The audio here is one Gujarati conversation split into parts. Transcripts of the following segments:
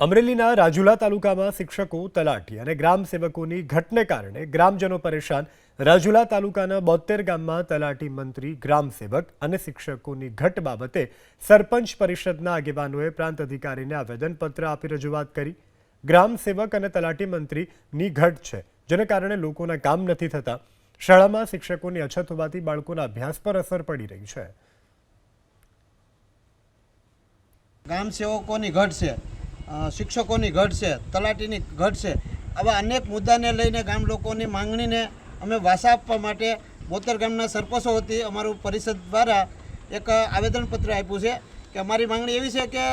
અમરેલીના રાજુલા તાલુકામાં શિક્ષકો, તલાટી અને ગ્રામ સેવકોની ઘટને કારણે ગ્રામજનો પરેશાન। રાજુલા તાલુકાના 72 ગામમાં તલાટી, મંત્રી, ગ્રામ સેવક અને શિક્ષકોની ઘટ બાબતે સરપંચ પરિષદના આગેવાનોએ પ્રાંત અધિકારીને આવેદનપત્ર આપી રજૂઆત કરી। ગ્રામ સેવક અને તલાટી મંત્રીની ઘટ છે, જેને કારણે લોકોના કામ નથી થતા। શાળામાં શિક્ષકોની અછત હોવાથી બાળકોના અભ્યાસ પર અસર પડી રહી છે। ગ્રામ સેવકોની ઘટ છે, શિક્ષકોની ઘટ છે, તલાટીની ઘટ છે। આવા અનેક મુદ્દાને લઈને ગામ લોકોની માંગણીને અમે વાસા આપવા માટે 72 ગામના સરપંચો વતી અમારું પરિષદ દ્વારા એક આવેદનપત્ર આપ્યું છે કે અમારી માંગણી એવી છે કે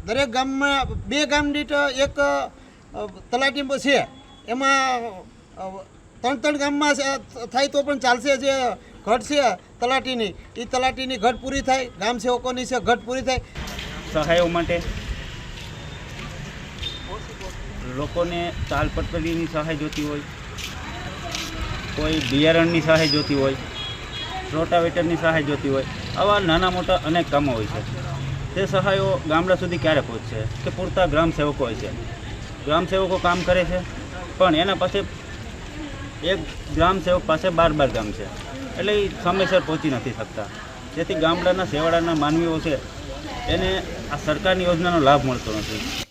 દરેક ગામમાં 2 ગામ દીઠ એક તલાટી છે, એમાં 3 ગામમાં થાય તો પણ ચાલશે। જે ઘટ છે તલાટીની, એ તલાટીની ઘટ પૂરી થાય, ગામ સેવકોની છે ઘટ પૂરી થાય। સહાયો માટે લોકોને તાલપત્રીની સહાય જોતી હોય, કોઈ બિયારણની સહાય જોતી હોય, રોટાવેટરની સહાય જોતી હોય, આવા નાના મોટા અનેક કામો હોય છે। તે સહાયો ગામડા સુધી ક્યારે પહોંચશે કે પૂરતા ગ્રામ સેવકો હોય છે। ગ્રામ સેવકો કામ કરે છે, પણ એના પાસે એક ગ્રામ સેવક પાસે 12 ગામ છે, એટલે એ સમયસર પહોંચી નથી શકતા। જેથી ગામડાના છેવાડાના માનવીઓ છે એને આ સરકારની યોજનાનો લાભ મળતો નથી।